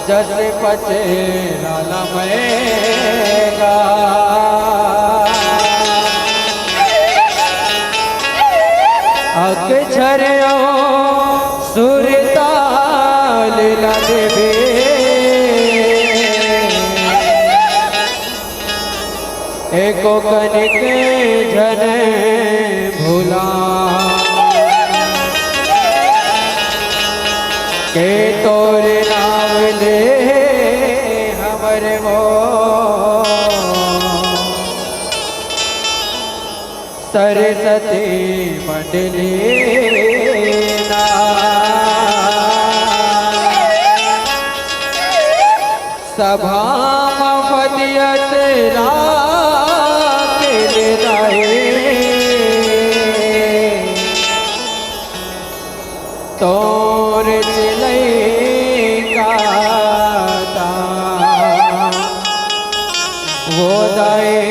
जस पचे लमएगा अक्षर सुरताल लगे एको कनिक जन भूला के तोर नाम ले हमरे वो सरस्वती मंडली सभा मफदियत तोर चिलैका वो दाए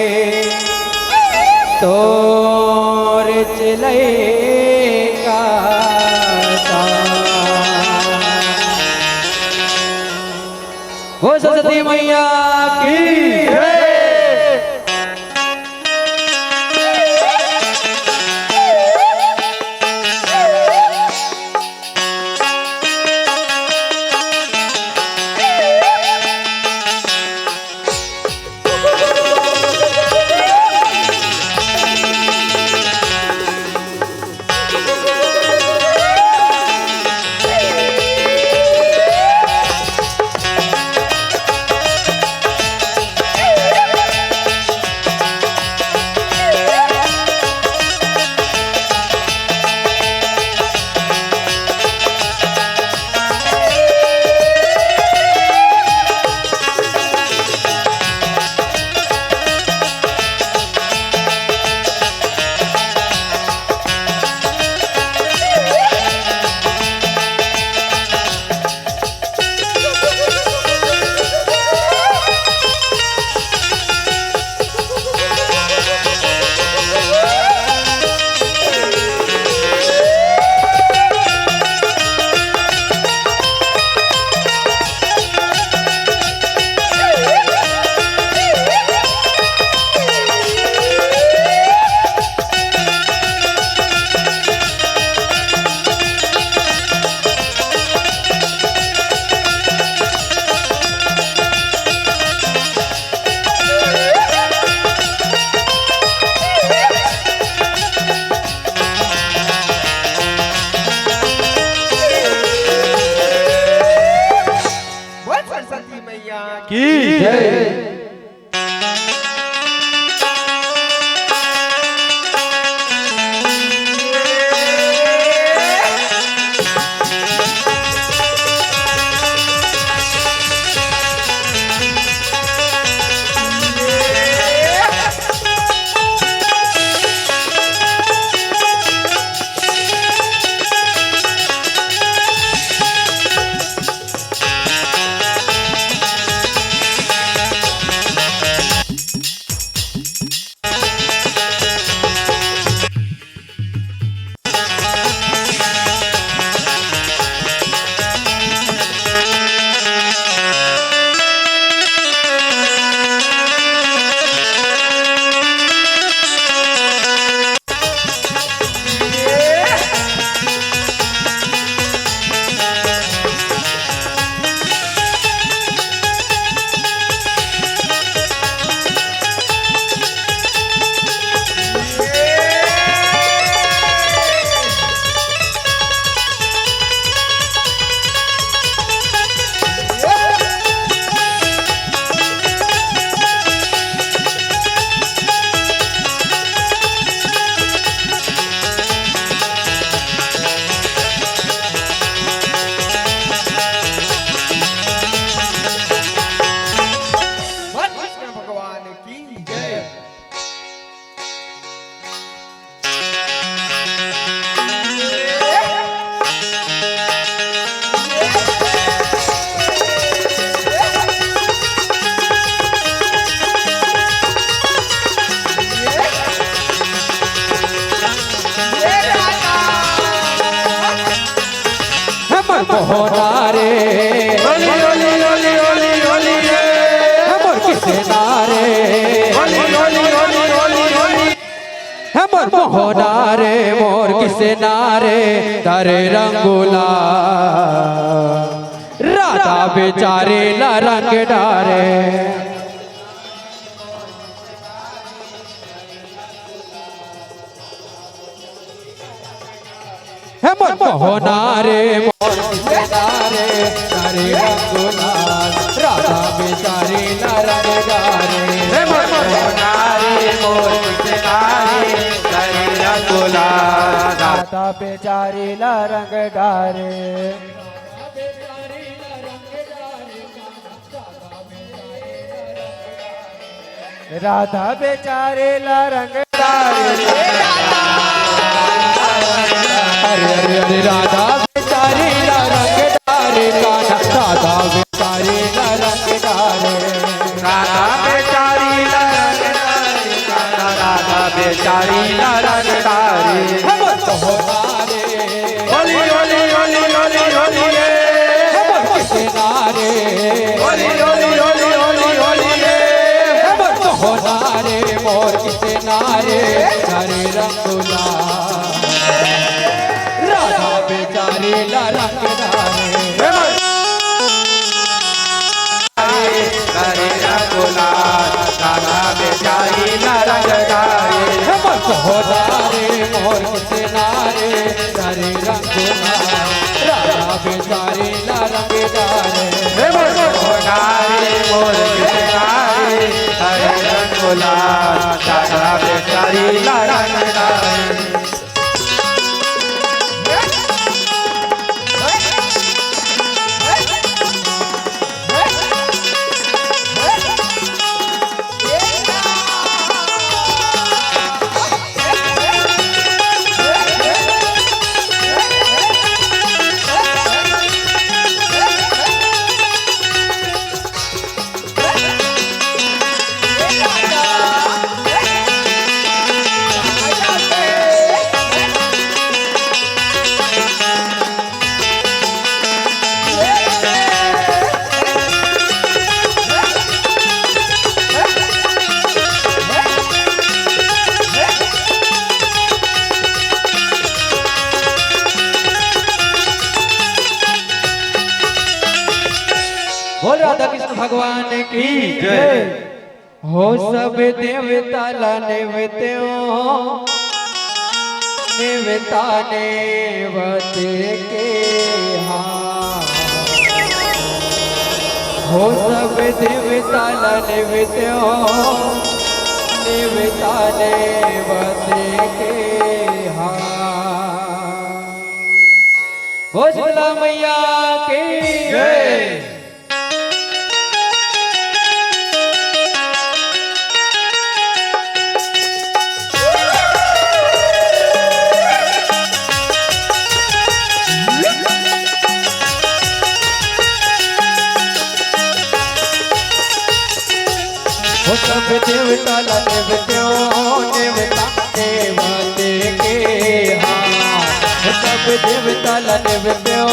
तोर चिलैका वो सरस्वती मैया की है। नारे होली होली होली होली होली मोर किसे नारे होली होली होली होली होली मोर नारे मोर किसे नारे तारे रंगुला राधा बेचारे ला रंग डारे मोहनारे मोर किसे नारे तारे रंगुला राधा बेचारे ला रंग डारे मोहनारे मोर किसे नारे तारे रंगुला राधा बेचारे ला रंग डारे राधा बेचारे ला रंग डारे अरे अरे अरे राधा बेचारी ला रंग डारे कान्हा राधा बेचारी ला रंग डारे राधा बेचारी ला रंग डारे कान्हा राधा बेचारी ला रंग डारे होली होली होली होली होली नारे होली होली होली होली होली नारे मोर किसे नारे नारे रंगुला राधा बेचारी ला रंग डारे हरे रंगुला राधा बेचारी ला रंग डारे नारे मोर किसे नारे नारे रंगुला राधा बेचारी ला रंग डारे नारे मोर किसे नारे हरे रंगुला राधा बेचारी ला रंग डारे बोल राधा कृष्ण भगवान की जय हो सब देवता ला नेवत्यो नेवता नेवते के हाँ हो सब देवता ला नेवत्यो नेवता नेवते के हाँ हो शीतला मैया की जय सब देवता ला देवत्यो नेवता नेवते के हाँ सब देवता ला देवत्यो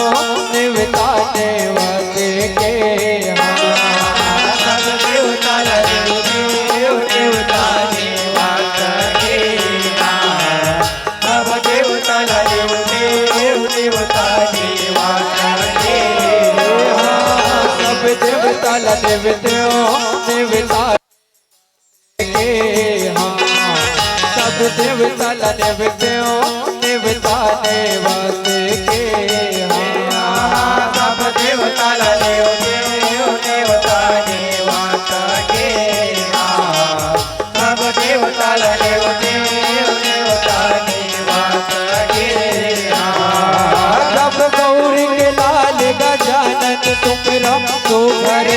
नेवता नेवते के हाँ सब देवता ला देवत्यो नेवता नेवता के सब देवता ला देवत्यो नेवता नेवता के सब देवता ला देवत्यो नेवता सब देवता ला नेवत्यो नेवता नेवते के सब देवता ला देवत्यो नेवता नेवता के सब देवता ला देवत्यो नेवता नेवता के सब गौरी के लाल गजानन तुम रम तो घर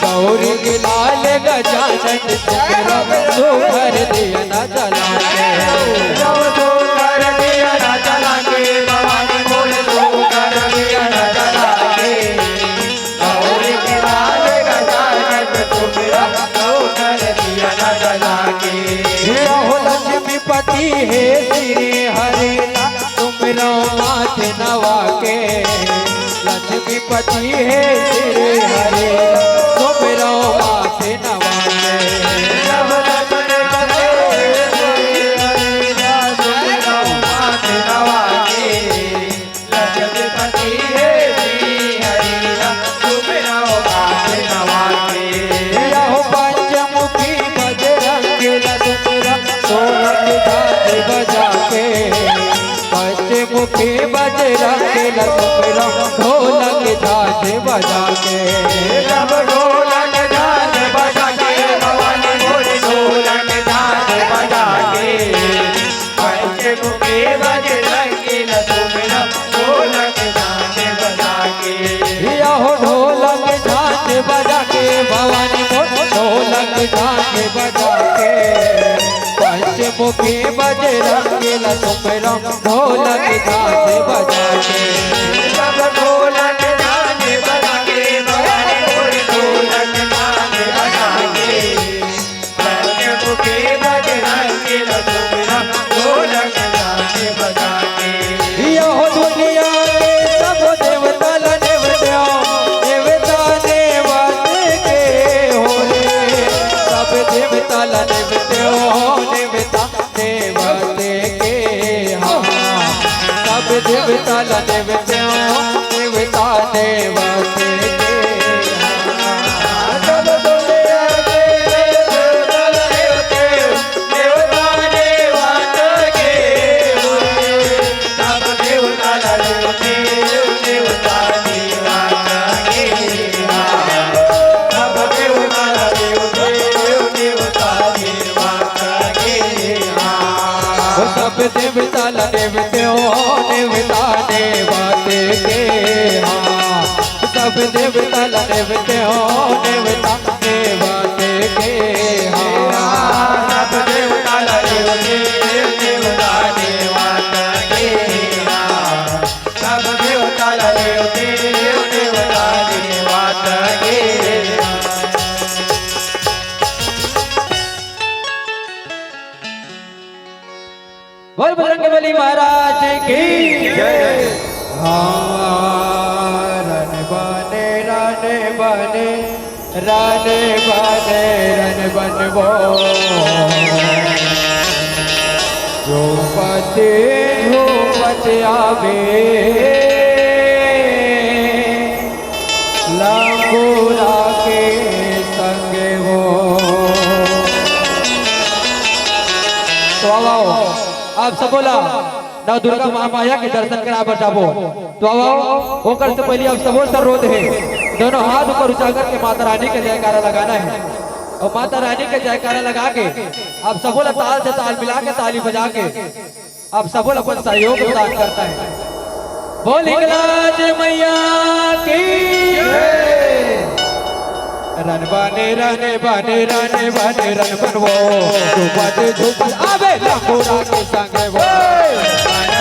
गौरी के लाल गजानन तुम रम तो घर दिया न जला के भवानी बोल तो कर दिया न जला के गौरी के लाल गजानन तुम रम तो कर दिया न जला के लक्ष्मीपति हे श्री हरे तुम रो माथ ना पति है श्री हरे सुमिरो माथे नवा के जब दर्शन करे श्री हरि सुमिरो माथे नवा के लखपति है श्री हरि सुमिरो माथे नवा के यहो पंचमुखी बजरंग लसुमिरो ढोलक झांझ बजा के पंचमुखी बजरंग लसुमिरो ढोलक झांझ बजा के जब ढोलक झांझ बजा के भवानी मोरे ढोलक झांझ बजा के पंचमुखी बजरंगी लसुमिरो ढोलक झांझ बजा के यहो ढोलक झांझ बजा के भवानी मोर ढोलक झांझ बजा के पंचमुखी बजरंग लसुमिरो ढोलक झांझ बजा के जब ढोलक झांझ बजा के भवानी मोरे ढोलक झांझ बजा के पंचमुखी बजरंगी लसुमिरो ढोलक झांझ बजा के यहो दुनिया के सब देवता देवता देवता देवत के हो रे सब देवता देवते हो देवता देवत के हाँ सब देवता देवते हो देवता देवत के हाँ सब दुनिया के देवता देवते देवता देवत के होए सब देवता देवते देवता देवत के सब देवता देवते देवता देवत के वो सब देवता देवते हो देवता देवत के हाँ सब देवता देवते हो देवता देवत के हाँ सब देवता देवते देवता देवत के सब देवता देवते देवता देवत के बोल बजरंगबली महाराज की जय हाँ रन बने रन बने रन बने रन बनबो झूपते झूपते आवे लंगूरा के संगे वो तो आओ आप सब बोला नव दुर्गा महामाया के दर्शन करा बचाबो तो आओ होकर से पहले आप सबो सर रोध है दोनों हाथ ऊपर उठा करके माता रानी के जयकारा लगाना है और माता रानी के जयकारा लगा के आप सबो ताल से ताल मिला के ताली बजा के आप सबो अपन सहयोग प्रदान करता है बोल हिंगलाज मैया की रन बने रन बने रन बने रन बनवो झूपते झूपते आवे लंगूरा के संगे वो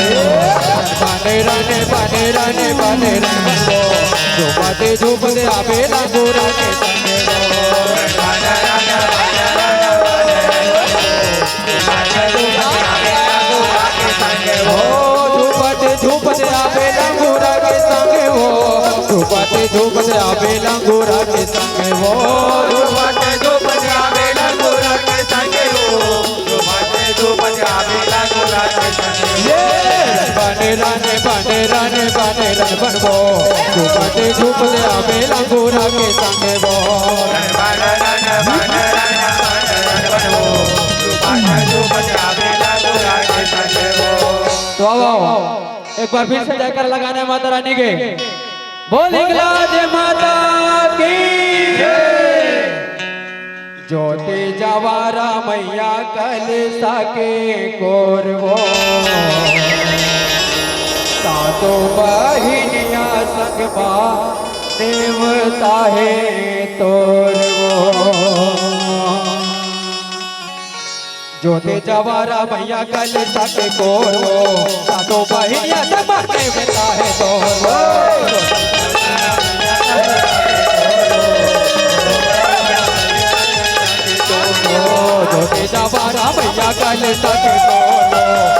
बने रन बने रन बनवो झूपते झूपते आवे लंगूरा के संगे वो झूपते आवे लंगूरा के संगे वो झूपते आवे लंगूरा के संगे वो झूपते झूपते आवे लंगूरा के संगे वो झूपते झूपते आवे लंगूरा के संगे ये बने रन बनबो झूपते झूपते आवे लंगूरा के संगे वो तो आओ एक बार फिर से जयकार लगाना है माता रानी के बोल हिंगलाज माता की ज्योति जवारा मैया कल साके कोरवो सातो बहिनिया संगमा देवता है तोरवो ज्योति जवारा मैया कल साके कोरवो सातो बहिनिया संगमा देवता है तोरवो ज्योति जवारा मैया कल साके कोरवो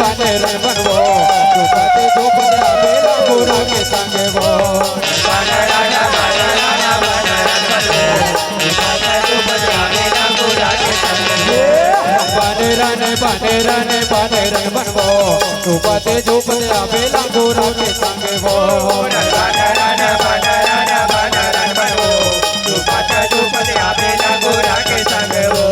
बने रन बनवो दुपते झोपड़िया बेला बुरा के संगे वो बने रन बनवो दुपते झोपड़िया बेला बुरा के संगे वो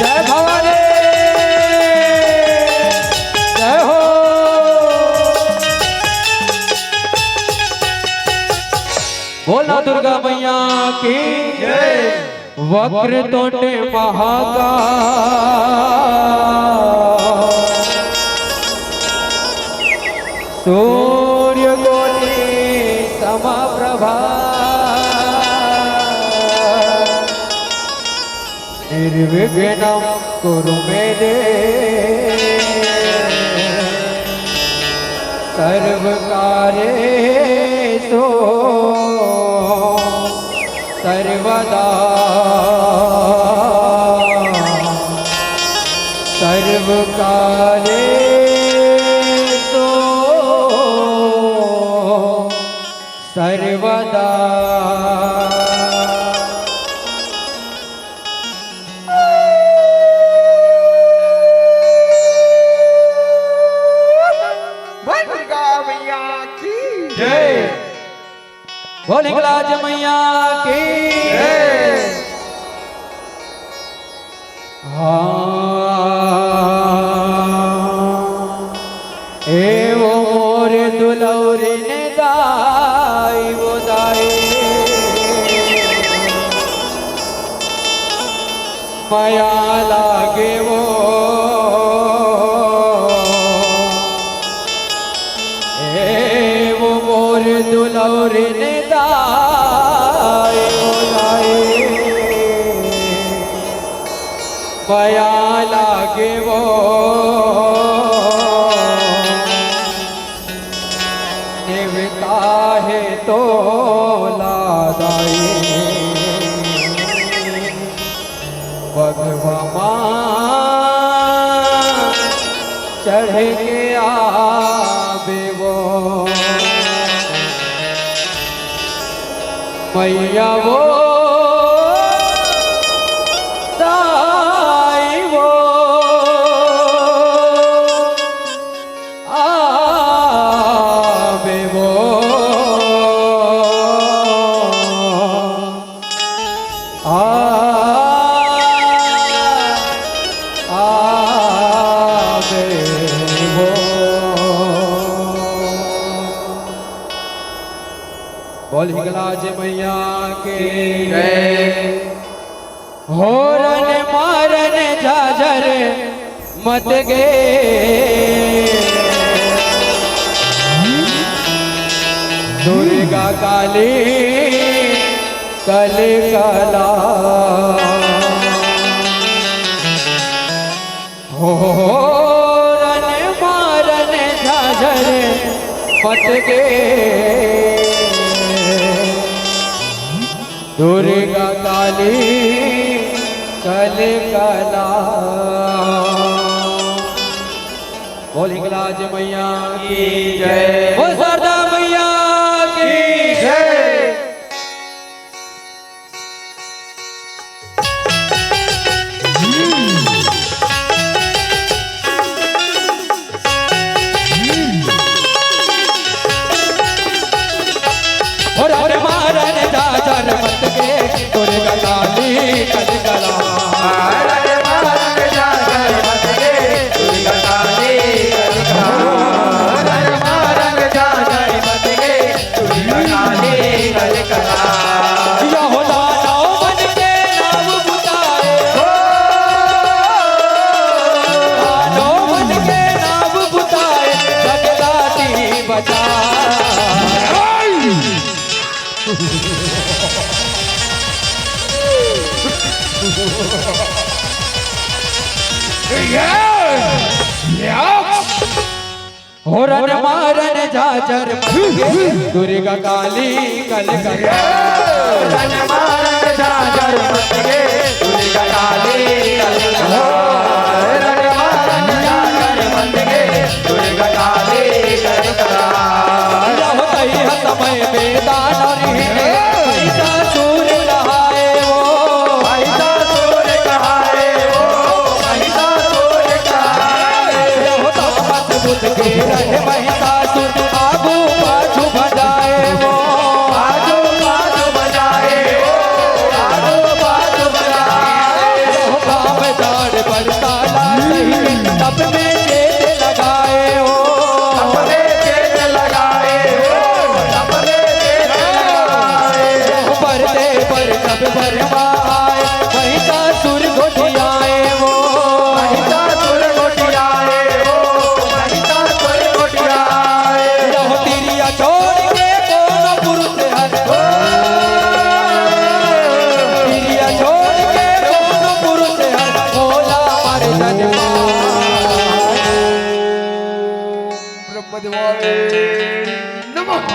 जय भवानी जय हो बोला दुर्गा मैया की जय वक्र तोटे महाकाल सूर्य कोटि समप्रभा निर्विघ्नं कुरु मे देव सर्वकार्येषु सर्वदा सर्वकार्येषु सर्वदा बोल हिंगलाज मैया की एवो मोर दुलौरी ने दाई वो दाई माया लागे वो एवो मोर दुलौरी ने माया लागे वो निवता है तो लादाई भगवान चढ़ के आवे वो मैया वो बोल हिंगलाज मैया के जय होरन मारन झाझर मत गे दुर्गा काली कल कला होरन मारन झाझर मत गे दुर्गा काली कल कला बोल हिंगलाज मैया की जय बोल शारदा मैया की जय और मारन झाझर मत गे दुर्गा काली कल कला मारन झाझर मत गे दुर्गा काली कल कला मारन झाझर हो रन मारन झाझर दुर्गा काली कल कर रन मारन झाझर मचगे दुर्गा काली कल कर रन मारन झाझर मचगे दुर्गा काली कल कर होतई समय बेदान पैसा सूर कहाए वो पैसा सूर कहाए वो पैसा सूर कहाए होता मत बुद्ध के रहे महिषासुर आगू पाछू भजाए वो आजू बाजू बजाए वो आजू बाजू बजाए काम दाड़ पर ताला सही तब में चेत लगाए वो अपने चेत लगाए हो अपने चेत लगाए परदे पर सब भरमाए महिषासुर घोटियाए वो महिषासुर घोटियाए हो महिषासुर घोटियाए रहो तिरिया छोड़ के कौन पुरुष हर तिरिया छोड़ के कौन पुरुष हर भोला मारे ब्रह्मदेवाय नमः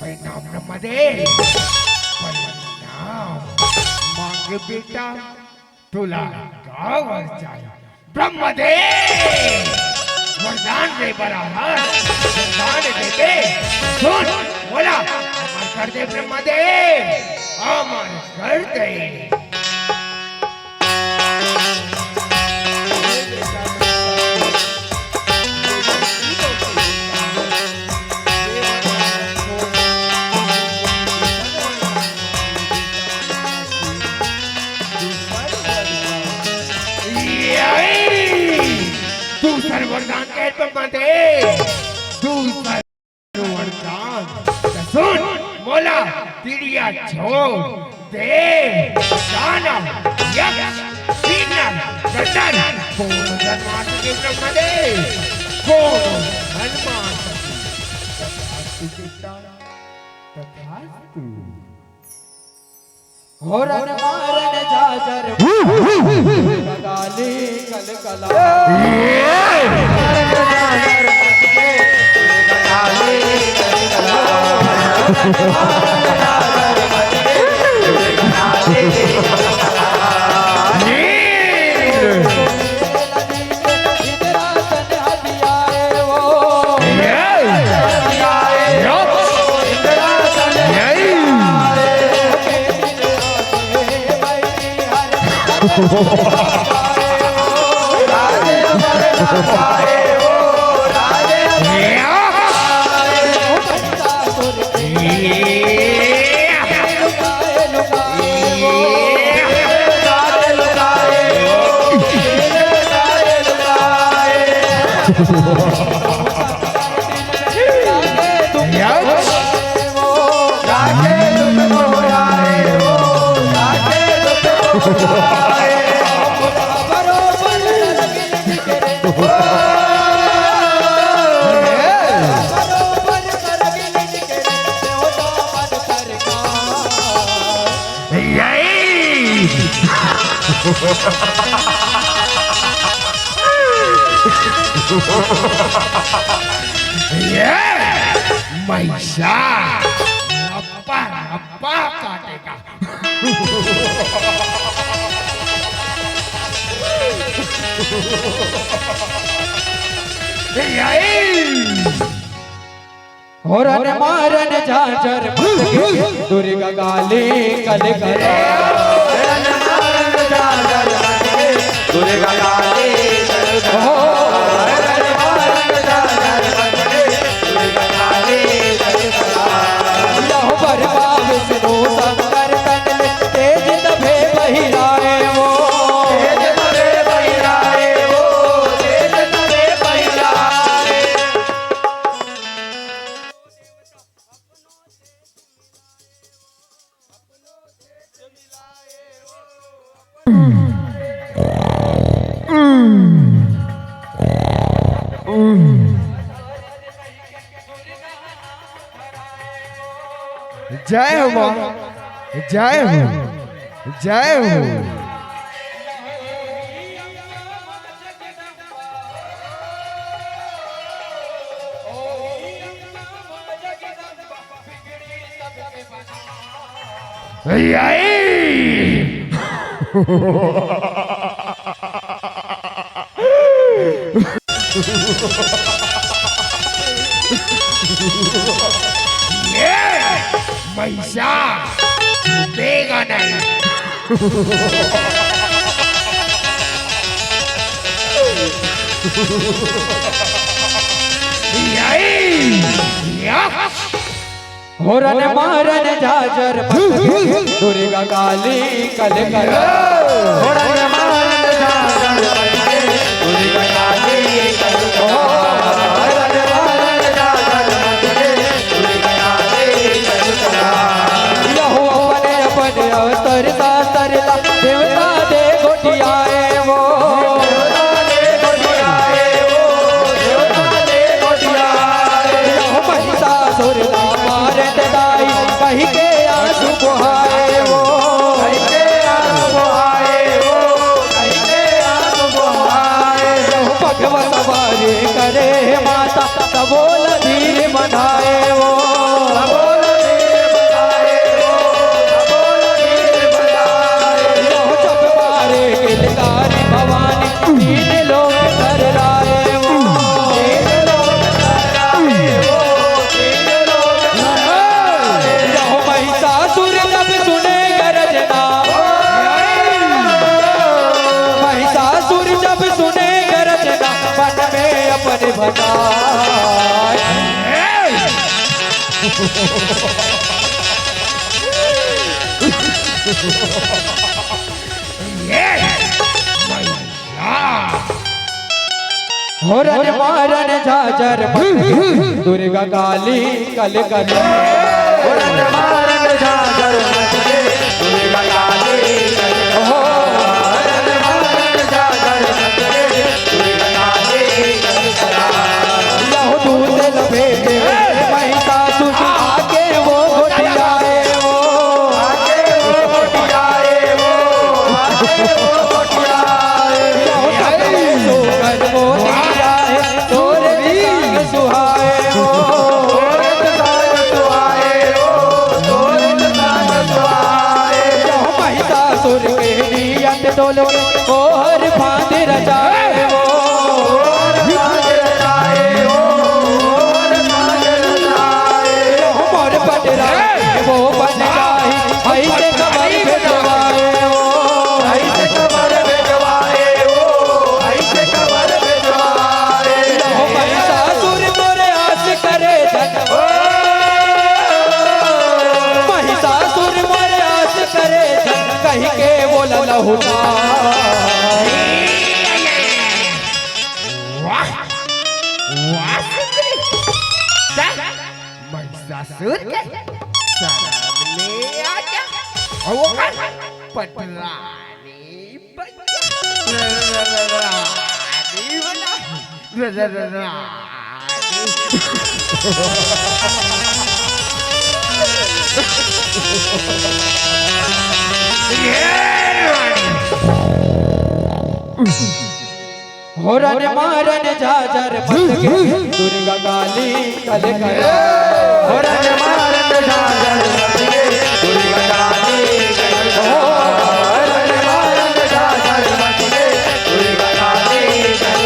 परिणाम ब्रह्मदेव परिणाम मांग बेटा तुला गावर जाए ब्रह्मदेव वरदान दे बराबर वरदान दे दे सुन बोला अमर कर दे ब्रह्मदेव अमर कर दे दूसर वरदान के ब्रह्मदेव दूसर वरदान सुन बोला तिरिया छोड़ दे दाना यक्ष सीना गदन कौन धर्मार्थ के ब्रह्मदेव कौन धर्मार्थ तथास्तु पिता तथास्तु हो रन मारन झाझर दुर्गा काली कल कला महिषा रप्पा रप्पा काटेगा हो रन मारन झाझर दुर्गा काली कल कर दुर्गा काली लहो बरबाब सिनो शंकर तन तेज तभे बहिराए वो जय हो माँ, जय हो, जय हो। महिषासुर छूटेगा नहीं। हो रन मारन झाजर दुर्गा काली कल कल हो रन मारन झाजर दुर्गा काली कल कल हो रन मारन झाजर दुर्गा काली कल कल यहो अपने अपने अवसर सा सरला देवता दे गोटियाए वो कहीं के आंसू बहाए वो कहीं के आंसू बहाए वो कहीं के आंसू बहाए भगवत सवारी करे माता सबोल धीर बनाए वो सबोल धीर बनाए वो सबोल धीर बनाए जब मारे गिलकारी भवानी तीन लोग कर राए वो तीन लोग कर राए वो तीन लोग महिषासुर जब सुने गरजना महिषासुर जब सुने गरजना मन में अपने भटाए हो रन मारन झाजर दुर्गा काली कल कल हो रन मारन झाजर दुर्गा काली कल हो रन मारन झाजर दुर्गा काली कल यहो दूध लपेटे महिषासुर आके वो गोटियाए वो आके वो गोटियाए वो आके वो गोटियाए यहो सबने सोकर वो डोलो ओ हर फांद रचाए वो हर फांद रचाए वो हर फांद रचाए मोर पटराए वो बन जाए ऐसे कमर भिजवाए वो ऐसे कमर भिजवाए वो ऐसे कमर भिजवाए महिषासुर मोरे आस करे धन महिषासुर मोरे आस करे धन कहीं के बोला लहुटा महिषासुर के सामने आजा और वो पटरानी हो रन मारन झाजर दुर्गा काली कल कल हो रन मारन झाजर दुर्गा काली कल हो रन मारन झाजर दुर्गा काली कल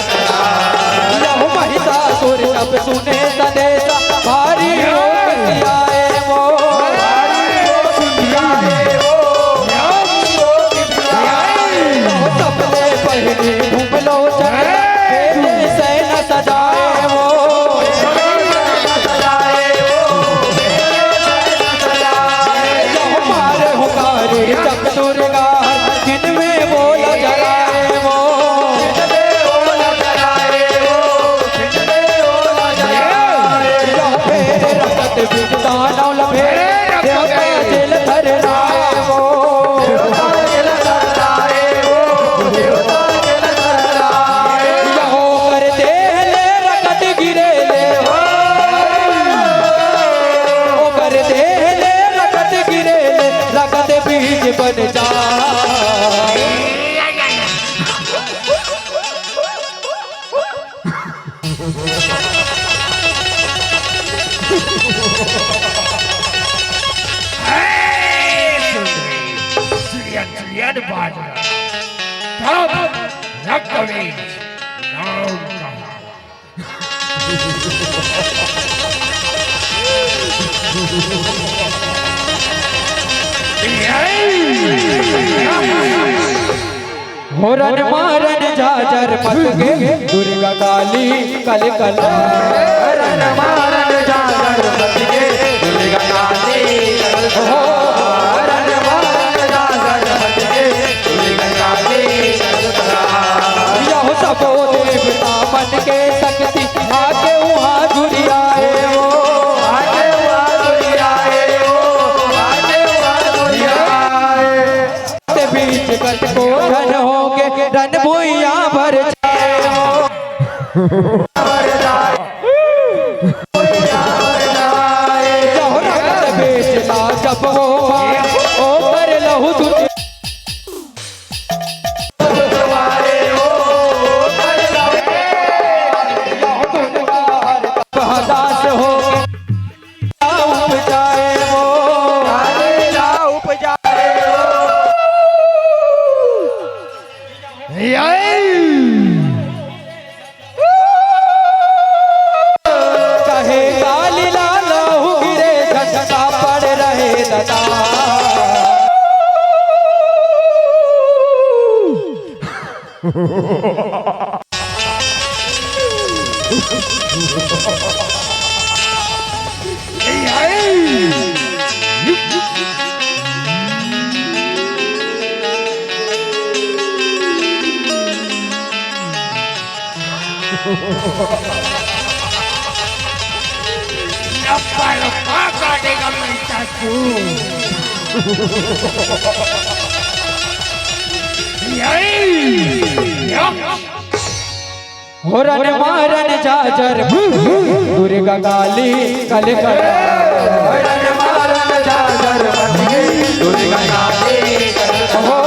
यहो महिषासुर जब सुने संदेशा भारी होकर आए वो सबने पहले घूमलो से न सजाए वो सजाए वो रण बाज तब रक्तवेज नाम कहा। हो रन मारन जाजर मत गे दुर्गा काली कल कल रन मारन जागर मत गे दुर्गा काली कल हो रन मारन जागर मत गे दुर्गा काली कल यह सबो देवता मन के शक्ति आके वहाँ जुरियाए हो आगे वहाँ दुनियाए हो आगे वहाँ दुनियाए ते बीच कट को धन होंगे रन भुइया भर जाए हो यह रक्त बेचला जब हो ओ कर लहू दुनिया दास हो उपजाए वो उपजाए कहे काली लाला गिरे झटका पड़ रहे दादा हो रन मारन जाजर दुर्गा काली कल कल रन मारन जागर मत गे दुर्गा काली कल हो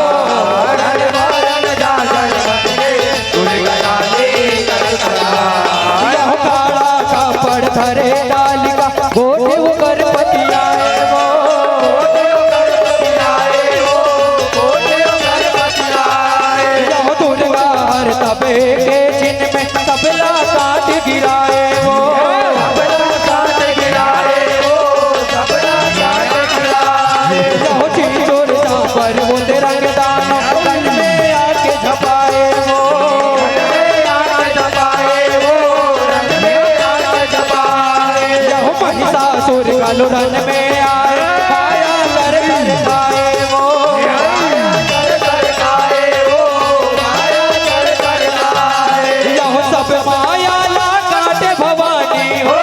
रन मारन जागर मत गे दुर्गा काली कल यह काला कापड़ धरे डालिका गोटे कर पतियाए वो यह दुर्गा हर तबे के जिन में सबला काट गिराए वो यह चीचोर पर वो रंग दानों तन में आके झपाए वो यह महिषासुर कालो रन में आए आया कर खाए वो यह सब माया ला काटे भवानी हो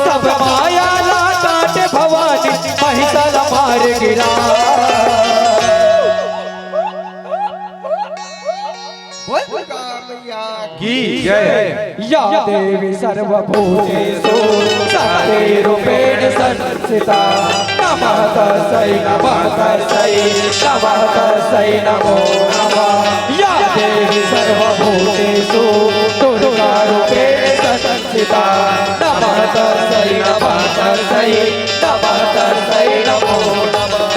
सब माया ला काटे भवानी महिषा मार गिरा की जय या देवी सर्वभूतेषु शक्तिरूपेण संस्थिता नमः तस्यै नमो नमः या देवी सर्वभूतेषु दुर्गारूपेण संस्थिता नमः तस्यै नमो नमः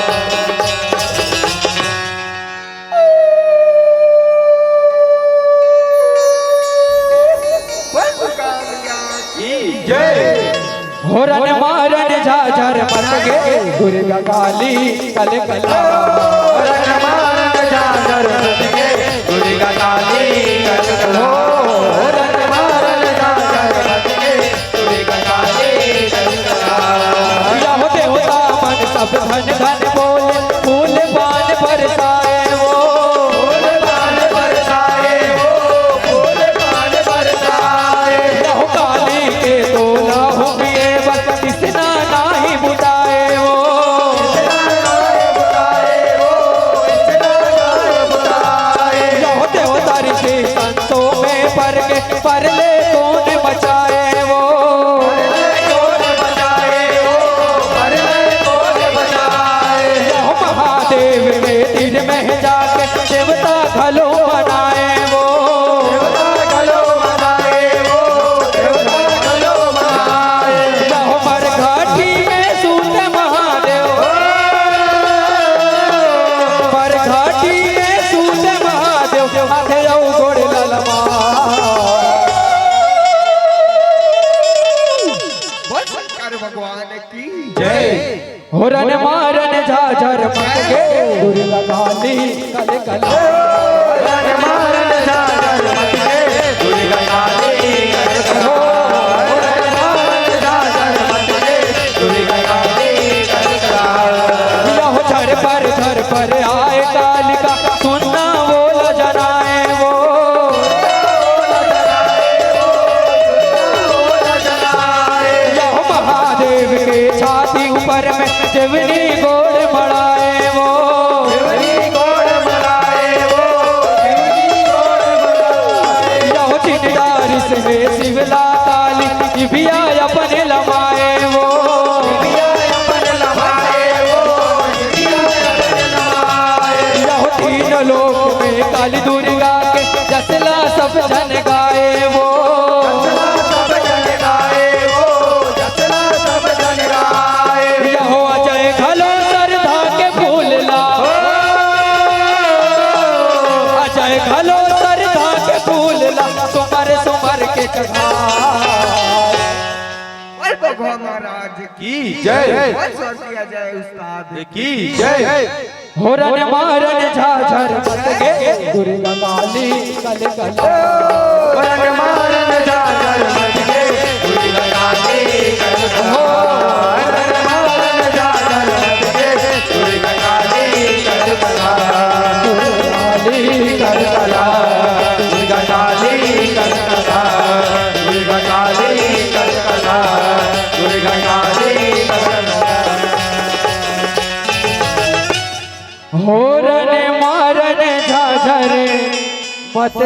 हो रन मारन जाजर मत गे दुर्गा काली कल कल रन मारन जागर मत गे दुर्गा काली कल हो रन मारन जागर मत गे दुर्गा काली कल यह देवता मन सब धन धन बोले फूल पान बरसाए वो यह काली के तोला हुए बस किसना नाही बुताए वो यह देवता ऋषि संतों में पर के परले कौन बचाए वो की जय हो रन मारन झाझर मत गे दुर्गा काली कल कल रन मारन झाझर मत गे दुर्गा काली कल कल रन मारन झाझर मत गे दुर्गा काली कल कल यहो झर पर आए कालिका सुनना बोल जनाए वो यहो महादेव के छाती ऊपर में शिवनी गोड़ बढ़ाए वो यहो चिन्हदार से शिवला काली बिया अपने लमाए वो यहो तीन लोक में काली दुर्गा के जसला सब जन गाए वो यहो अजय घलो सरधा के फूल ला अजय घलो सरधा के फूल ला सुमर के चढ़ाए भगवान महाराज की जय जय उस्ताद की जय हो रन मारन झाझर मत गे दुर्गा काली कल कल रन मारन झाझर मत गे दुर्गा काली कल कल रन मारन झाझर मत गे दुर्गा काली कल कल काली कल कल दुर्गा काली कल कल दुर्गा काली कल कल दुर्गा काली कल कल हो रन मारन झाझर मत